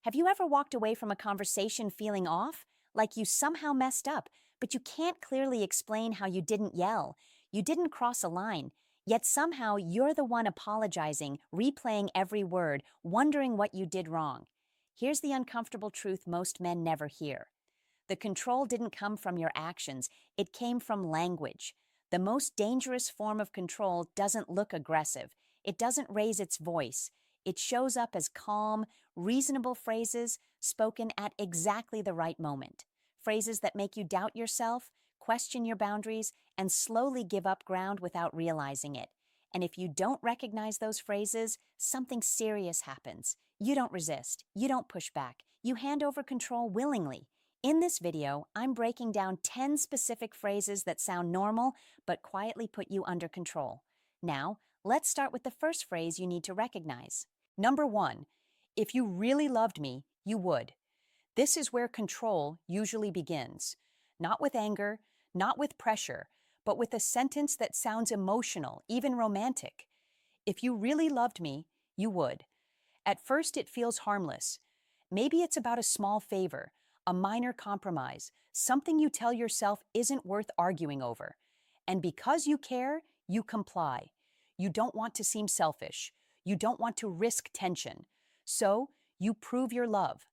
Have you ever walked away from a conversation feeling off? Like you somehow messed up, but you can't clearly explain how you didn't yell. You didn't cross a line. Yet somehow you're the one apologizing, replaying every word, wondering what you did wrong. Here's the uncomfortable truth most men never hear. The control didn't come from your actions, it came from language. The most dangerous form of control doesn't look aggressive. It doesn't raise its voice. It shows up as calm, reasonable phrases spoken at exactly the right moment. Phrases that make you doubt yourself, question your boundaries, and slowly give up ground without realizing it. And if you don't recognize those phrases, something serious happens. You don't resist. You don't push back. You hand over control willingly. In this video, I'm breaking down 10 specific phrases that sound normal but quietly put you under control. Now, let's start with the first phrase you need to recognize. Number 1, if you really loved me, you would. This is where control usually begins. Not with anger, not with pressure, but with a sentence that sounds emotional, even romantic. If you really loved me, you would. At first, it feels harmless. Maybe it's about a small favor, a minor compromise, something you tell yourself isn't worth arguing over. And because you care, you comply. You don't want to seem selfish. You don't want to risk tension. So, you prove your love.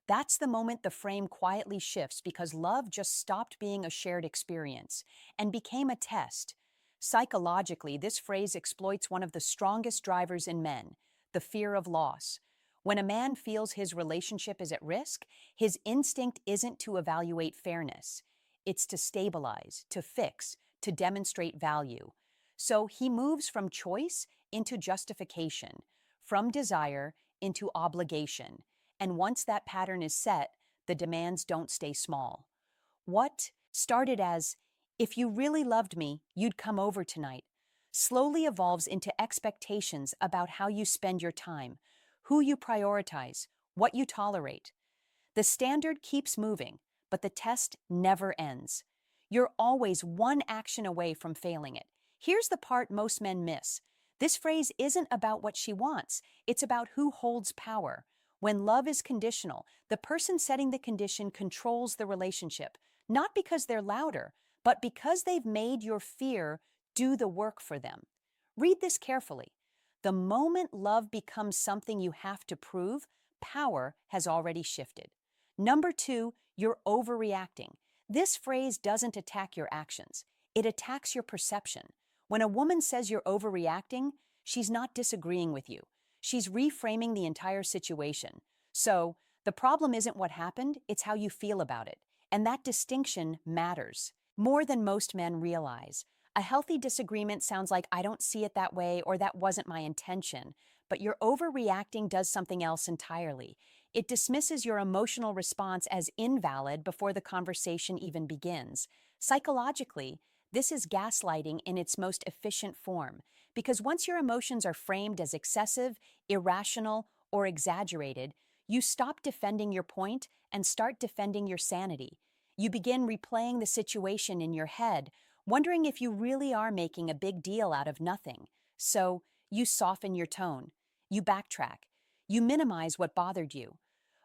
That's the moment the frame quietly shifts because love just stopped being a shared experience and became a test. Psychologically, this phrase exploits one of the strongest drivers in men, the fear of loss. When a man feels his relationship is at risk, his instinct isn't to evaluate fairness. It's to stabilize, to fix, to demonstrate value. So he moves from choice into justification, from desire into obligation. And once that pattern is set, the demands don't stay small. What started as, if you really loved me, you'd come over tonight, slowly evolves into expectations about how you spend your time, who you prioritize, what you tolerate. The standard keeps moving, but the test never ends. You're always one action away from failing it. Here's the part most men miss. This phrase isn't about what she wants, it's about who holds power. When love is conditional, the person setting the condition controls the relationship, not because they're louder, but because they've made your fear do the work for them. Read this carefully. The moment love becomes something you have to prove, power has already shifted. Number 2, you're overreacting. This phrase doesn't attack your actions. It attacks your perception. When a woman says you're overreacting, she's not disagreeing with you. She's reframing the entire situation. So, the problem isn't what happened, it's how you feel about it. And that distinction matters more than most men realize. A healthy disagreement sounds like I don't see it that way or that wasn't my intention, but your overreacting does something else entirely. It dismisses your emotional response as invalid before the conversation even begins. Psychologically, this is gaslighting in its most efficient form, because once your emotions are framed as excessive, irrational, or exaggerated, you stop defending your point and start defending your sanity. You begin replaying the situation in your head, wondering if you really are making a big deal out of nothing. So, you soften your tone. You backtrack. You minimize what bothered you.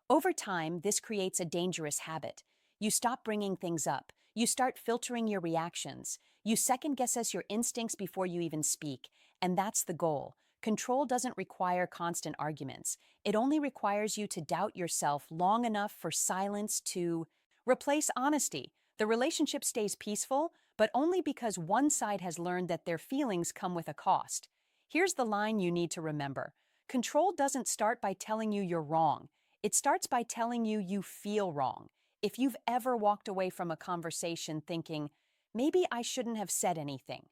Over time, this creates a dangerous habit. You stop bringing things up. You start filtering your reactions. You second-guess your instincts before you even speak. And that's the goal. Control doesn't require constant arguments. It only requires you to doubt yourself long enough for silence to replace honesty. The relationship stays peaceful, but only because one side has learned that their feelings come with a cost. Here's the line you need to remember. Control doesn't start by telling you you're wrong. It starts by telling you you feel wrong. If you've ever walked away from a conversation thinking, maybe I shouldn't have said anything,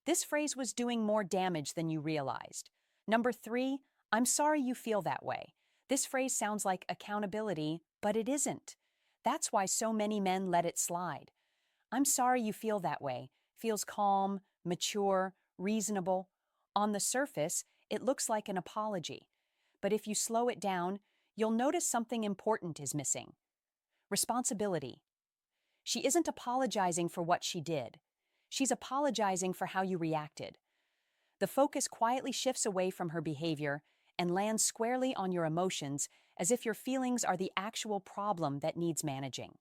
this phrase was doing more damage than you realized. Number 3, I'm sorry you feel that way. This phrase sounds like accountability, but it isn't. That's why so many men let it slide. I'm sorry you feel that way feels calm, mature, reasonable. On the surface, it looks like an apology. But if you slow it down, you'll notice something important is missing. Responsibility. She isn't apologizing for what she did. She's apologizing for how you reacted. The focus quietly shifts away from her behavior and lands squarely on your emotions as if your feelings are the actual problem that needs managing.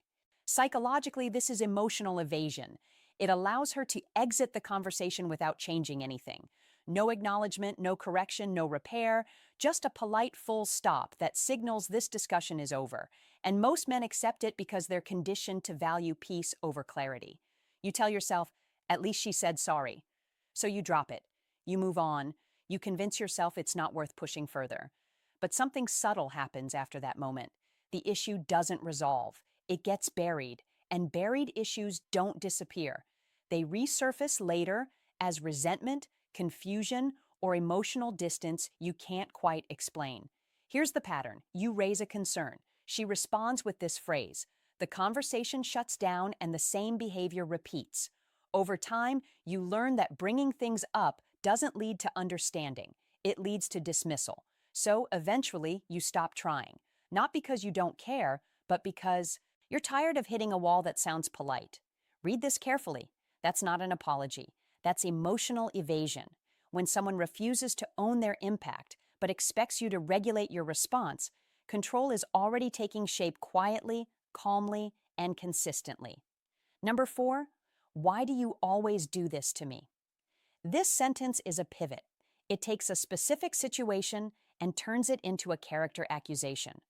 Psychologically, this is emotional evasion. It allows her to exit the conversation without changing anything. No acknowledgement, no correction, no repair, just a polite full stop that signals this discussion is over. And most men accept it because they're conditioned to value peace over clarity. You tell yourself, at least she said sorry. So you drop it. You move on. You convince yourself it's not worth pushing further. But something subtle happens after that moment. The issue doesn't resolve. It gets buried, and buried issues don't disappear. They resurface later as resentment, confusion, or emotional distance you can't quite explain. Here's the pattern. You raise a concern. She responds with this phrase. The conversation shuts down and the same behavior repeats. Over time, you learn that bringing things up doesn't lead to understanding. It leads to dismissal. So eventually, you stop trying. Not because you don't care, but because you're tired of hitting a wall that sounds polite. Read this carefully. That's not an apology. That's emotional evasion. When someone refuses to own their impact, but expects you to regulate your response, control is already taking shape quietly, calmly, and consistently. Number 4, why do you always do this to me? This sentence is a pivot. It takes a specific situation and turns it into a character accusation.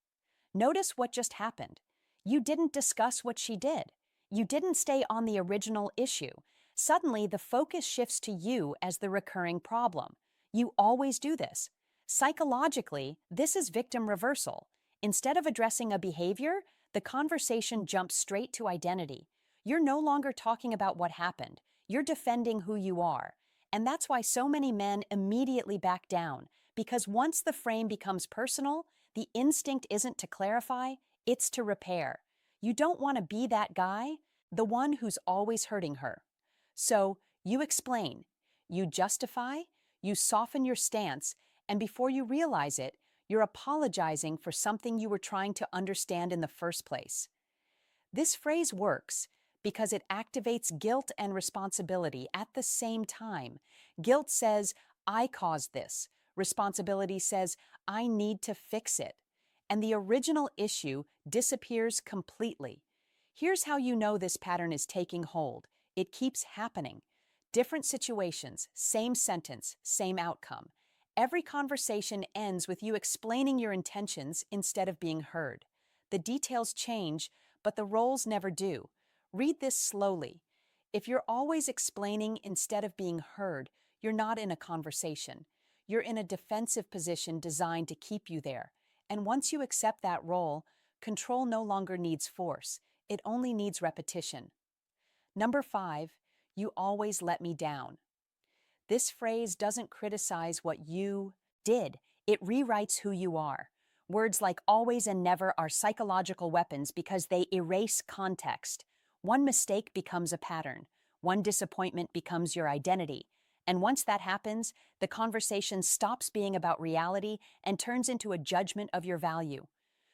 Notice what just happened. You didn't discuss what she did. You didn't stay on the original issue. Suddenly, the focus shifts to you as the recurring problem. You always do this. Psychologically, this is victim reversal. Instead of addressing a behavior, the conversation jumps straight to identity. You're no longer talking about what happened. You're defending who you are. And that's why so many men immediately back down, because once the frame becomes personal, the instinct isn't to clarify, it's to repair. You don't want to be that guy, the one who's always hurting her. So you explain, you justify, you soften your stance, and before you realize it, you're apologizing for something you were trying to understand in the first place. This phrase works because it activates guilt and responsibility at the same time. Guilt says, I caused this. Responsibility says, I need to fix it. And the original issue disappears completely. Here's how you know this pattern is taking hold. It keeps happening. Different situations, same sentence, same outcome. Every conversation ends with you explaining your intentions instead of being heard. The details change, but the roles never do. Read this slowly. If you're always explaining instead of being heard, you're not in a conversation. You're in a defensive position designed to keep you there. And once you accept that role, control no longer needs force. It only needs repetition. Number 5, you always let me down. This phrase doesn't criticize what you did. It rewrites who you are. Words like always and never are psychological weapons because they erase context. One mistake becomes a pattern. One disappointment becomes your identity. And once that happens, the conversation stops being about reality and turns into a judgment of your value.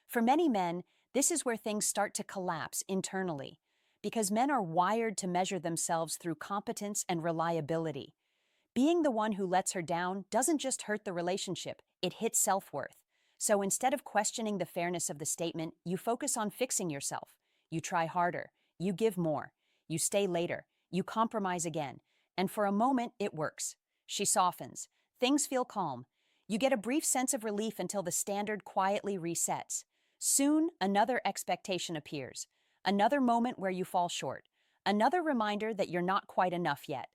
For many men, this is where things start to collapse internally, because men are wired to measure themselves through competence and reliability. Being the one who lets her down doesn't just hurt the relationship, it hits self-worth. So instead of questioning the fairness of the statement, you focus on fixing yourself. You try harder. You give more. You stay later. You compromise again. And for a moment, it works. She softens. Things feel calm. You get a brief sense of relief until the standard quietly resets. Soon, another expectation appears. Another moment where you fall short. Another reminder that you're not quite enough yet.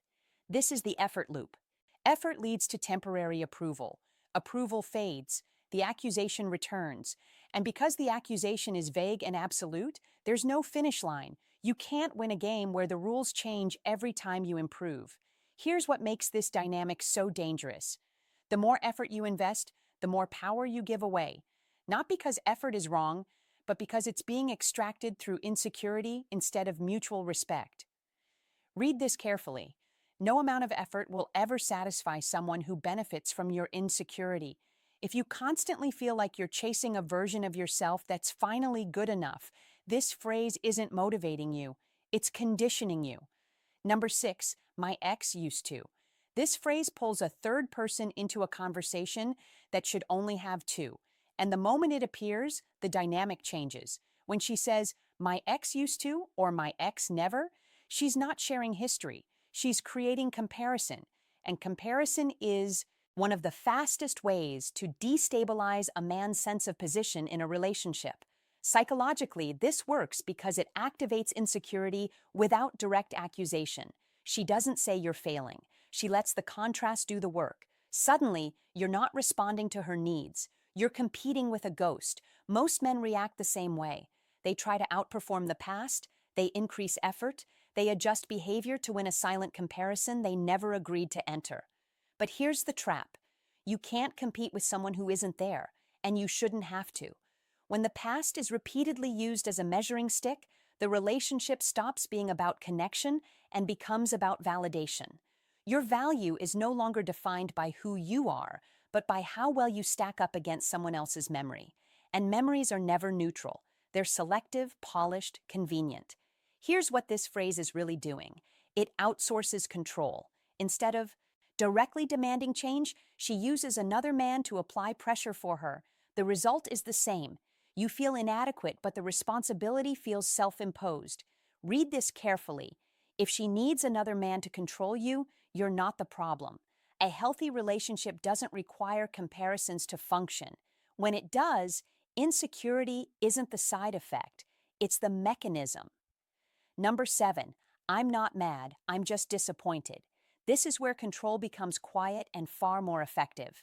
This is the effort loop. Effort leads to temporary approval. Approval fades. The accusation returns. And because the accusation is vague and absolute, there's no finish line. You can't win a game where the rules change every time you improve. Here's what makes this dynamic so dangerous. The more effort you invest, the more power you give away. Not because effort is wrong, but because it's being extracted through insecurity instead of mutual respect. Read this carefully. No amount of effort will ever satisfy someone who benefits from your insecurity. If you constantly feel like you're chasing a version of yourself that's finally good enough, this phrase isn't motivating you. It's conditioning you. Number 6, my ex used to. This phrase pulls a third person into a conversation that should only have two. And the moment it appears, the dynamic changes. When she says, my ex used to, or my ex never, she's not sharing history. She's creating comparison. And comparison is one of the fastest ways to destabilize a man's sense of position in a relationship. Psychologically, this works because it activates insecurity without direct accusation. She doesn't say you're failing. She lets the contrast do the work. Suddenly, you're not responding to her needs. You're competing with a ghost. Most men react the same way. They try to outperform the past, they increase effort, they adjust behavior to win a silent comparison they never agreed to enter. But here's the trap. You can't compete with someone who isn't there, and you shouldn't have to. When the past is repeatedly used as a measuring stick, the relationship stops being about connection and becomes about validation. Your value is no longer defined by who you are, but by how well you stack up against someone else's memory. And memories are never neutral. They're selective, polished, convenient. Here's what this phrase is really doing. It outsources control. Instead of directly demanding change, she uses another man to apply pressure for her. The result is the same. You feel inadequate, but the responsibility feels self-imposed. Read this carefully. If she needs another man to control you, you're not the problem. A healthy relationship doesn't require comparisons to function. When it does, insecurity isn't the side effect, it's the mechanism. Number 7, I'm not mad, I'm just disappointed. This is where control becomes quiet and far more effective.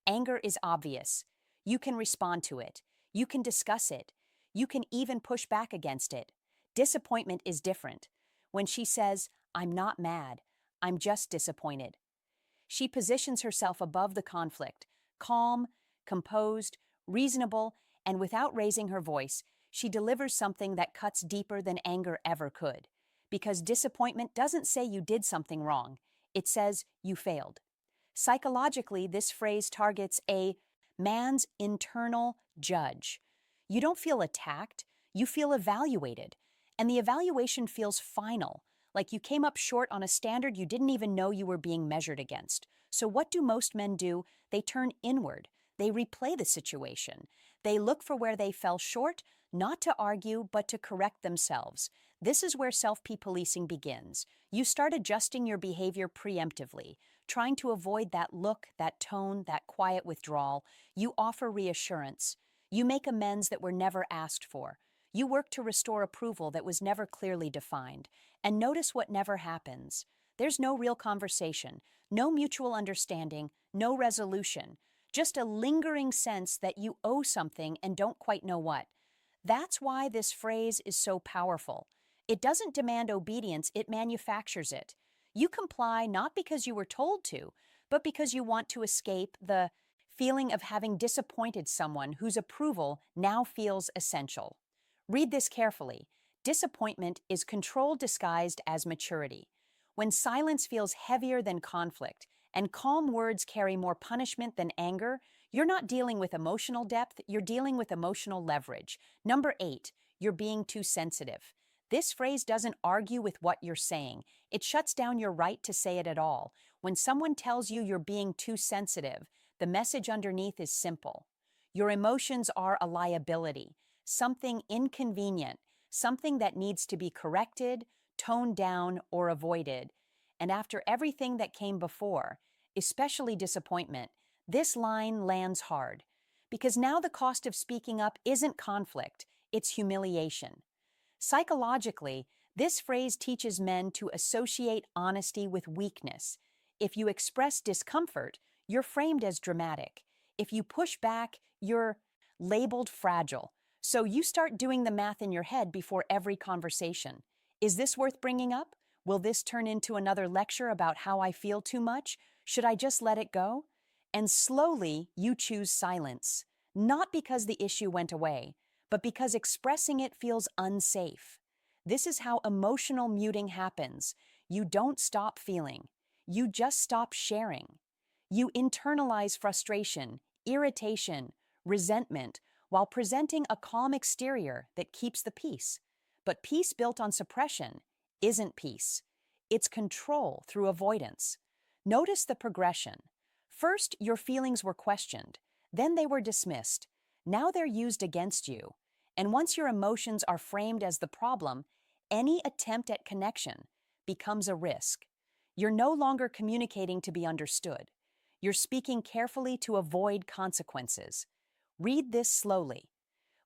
Anger is obvious. You can respond to it. You can discuss it. You can even push back against it. Disappointment is different. When she says, I'm not mad, I'm just disappointed, she positions herself above the conflict, calm, composed, reasonable, and without raising her voice, she delivers something that cuts deeper than anger ever could. Because disappointment doesn't say you did something wrong, it says you failed. Psychologically, this phrase targets a man's internal judge. You don't feel attacked, you feel evaluated. And the evaluation feels final, like you came up short on a standard you didn't even know you were being measured against. So what do most men do? They turn inward. They replay the situation. They look for where they fell short, not to argue, but to correct themselves. This is where self-policing begins. You start adjusting your behavior preemptively, trying to avoid that look, that tone, that quiet withdrawal. You offer reassurance. You make amends that were never asked for. You work to restore approval that was never clearly defined. And notice what never happens. There's no real conversation, no mutual understanding, no resolution, just a lingering sense that you owe something and don't quite know what. That's why this phrase is so powerful. It doesn't demand obedience, it manufactures it. You comply not because you were told to, but because you want to escape the feeling of having disappointed someone whose approval now feels essential. Read this carefully. Disappointment is control disguised as maturity. When silence feels heavier than conflict, and calm words carry more punishment than anger, you're not dealing with emotional depth, you're dealing with emotional leverage. Number 8, you're being too sensitive. This phrase doesn't argue with what you're saying. It shuts down your right to say it at all. When someone tells you you're being too sensitive, the message underneath is simple. Your emotions are a liability, something inconvenient, something that needs to be corrected, toned down, or avoided. And after everything that came before, especially disappointment, this line lands hard. Because now the cost of speaking up isn't conflict, it's humiliation. Psychologically, this phrase teaches men to associate honesty with weakness. If you express discomfort, you're framed as dramatic. If you push back, you're labeled fragile. So you start doing the math in your head before every conversation. Is this worth bringing up? Will this turn into another lecture about how I feel too much? Should I just let it go? And slowly, you choose silence. Not because the issue went away, but because expressing it feels unsafe. This is how emotional muting happens. You don't stop feeling. You just stop sharing. You internalize frustration, irritation, resentment, while presenting a calm exterior that keeps the peace. But peace built on suppression isn't peace. It's control through avoidance. Notice the progression. First, your feelings were questioned. Then they were dismissed. Now they're used against you. And once your emotions are framed as the problem, any attempt at connection becomes a risk. You're no longer communicating to be understood. You're speaking carefully to avoid consequences. Read this slowly.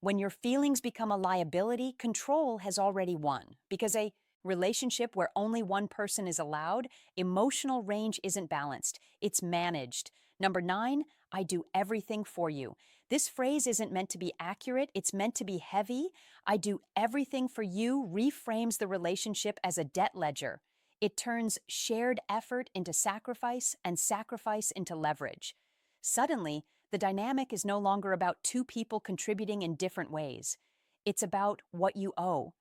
When your feelings become a liability, control has already won. Because a relationship where only one person is allowed, emotional range isn't balanced, it's managed. Number 9, I do everything for you. This phrase isn't meant to be accurate, it's meant to be heavy. I do everything for you reframes the relationship as a debt ledger. It turns shared effort into sacrifice and sacrifice into leverage. Suddenly, the dynamic is no longer about two people contributing in different ways. It's about what you owe.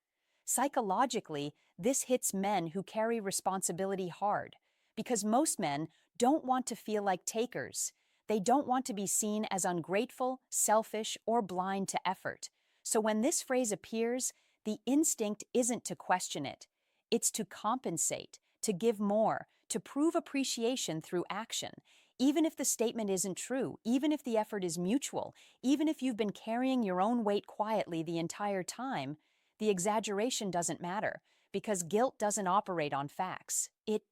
Psychologically, this hits men who carry responsibility hard, because most men don't want to feel like takers. They don't want to be seen as ungrateful, selfish, or blind to effort. So when this phrase appears, the instinct isn't to question it. It's to compensate, to give more, to prove appreciation through action. Even if the statement isn't true, even if the effort is mutual, even if you've been carrying your own weight quietly the entire time, the exaggeration doesn't matter, because guilt doesn't operate on facts. It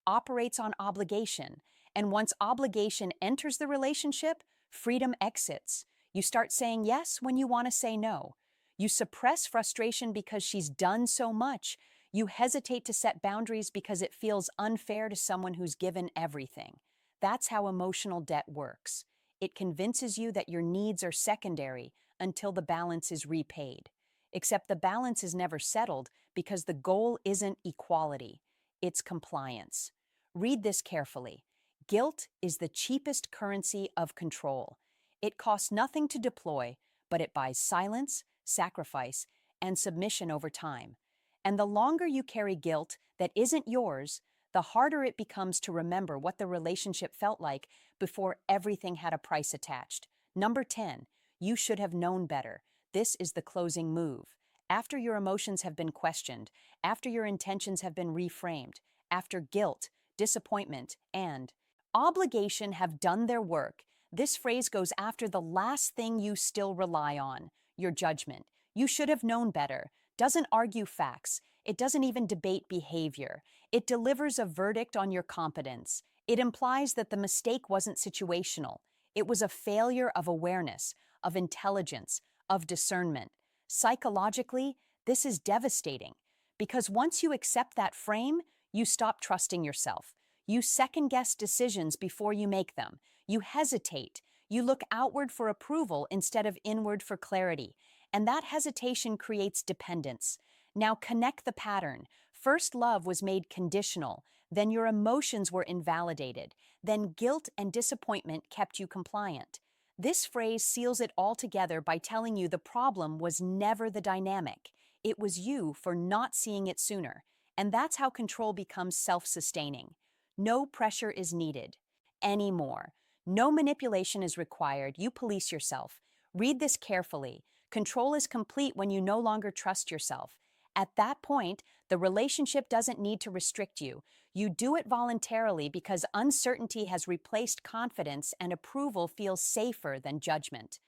operates on obligation. And once obligation enters the relationship, freedom exits. You start saying yes when you want to say no. You suppress frustration because she's done so much. You hesitate to set boundaries because it feels unfair to someone who's given everything. That's how emotional debt works. It convinces you that your needs are secondary until the balance is repaid. Except the balance is never settled because the goal isn't equality, it's compliance. Read this carefully. Guilt is the cheapest currency of control. It costs nothing to deploy, but it buys silence, sacrifice, and submission over time. And the longer you carry guilt that isn't yours, the harder it becomes to remember what the relationship felt like before everything had a price attached. Number 10, you should have known better. This is the closing move. After your emotions have been questioned, after your intentions have been reframed, after guilt, disappointment, and obligation have done their work, this phrase goes after the last thing you still rely on, your judgment. You should have known better. Doesn't argue facts. It doesn't even debate behavior. It delivers a verdict on your competence. It implies that the mistake wasn't situational. It was a failure of awareness, of intelligence, of discernment. Psychologically, this is devastating because once you accept that frame, you stop trusting yourself. You second-guess decisions before you make them. You hesitate. You look outward for approval instead of inward for clarity. And that hesitation creates dependence. Now connect the pattern. First, love was made conditional. Then your emotions were invalidated. Then guilt and disappointment kept you compliant. This phrase seals it all together by telling you the problem was never the dynamic. It was you for not seeing it sooner. And that's how control becomes self-sustaining. No pressure is needed anymore. No manipulation is required. You police yourself. Read this carefully. Control is complete when you no longer trust yourself. At that point, the relationship doesn't need to restrict you. You do it voluntarily because uncertainty has replaced confidence and approval feels safer than judgment.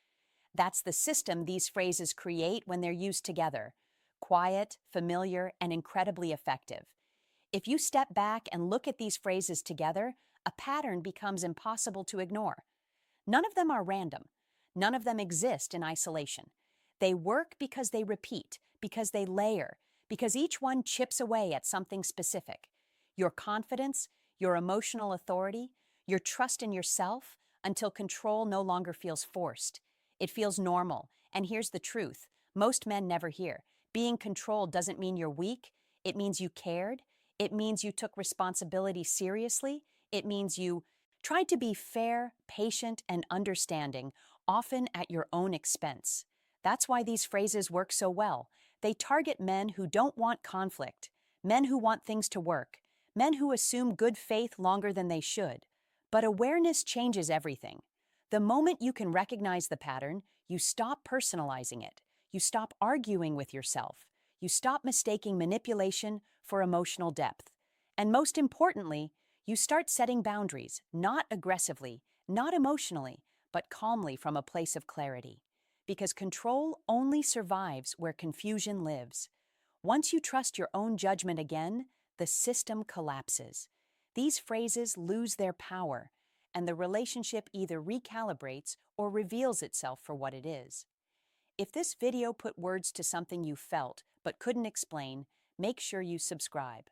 That's the system these phrases create when they're used together. Quiet, familiar, and incredibly effective. If you step back and look at these phrases together, a pattern becomes impossible to ignore. None of them are random. None of them exist in isolation. They work because they repeat, because they layer, because each one chips away at something specific. Your confidence, your emotional authority, your trust in yourself, until control no longer feels forced. It feels normal. And here's the truth. Most men never hear. Being controlled doesn't mean you're weak. It means you cared. It means you took responsibility seriously. It means you tried to be fair, patient, and understanding, often at your own expense. That's why these phrases work so well. They target men who don't want conflict, men who want things to work, men who assume good faith longer than they should. But awareness changes everything. The moment you can recognize the pattern, you stop personalizing it. You stop arguing with yourself. You stop mistaking manipulation for emotional depth. And most importantly, you start setting boundaries, not aggressively, not emotionally, but calmly from a place of clarity. because control only survives where confusion lives. Once you trust your own judgment again, the system collapses. These phrases lose their power, and the relationship either recalibrates or reveals itself for what it is. If this video put words to something you felt but couldn't explain, make sure you subscribe.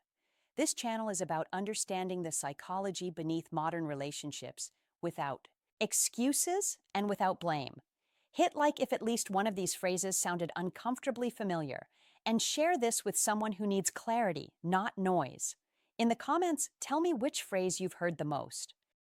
This channel is about understanding the psychology beneath modern relationships without excuses and without blame. Hit like if at least one of these phrases sounded uncomfortably familiar, and share this with someone who needs clarity, not noise. In the comments, tell me which phrase you've heard the most.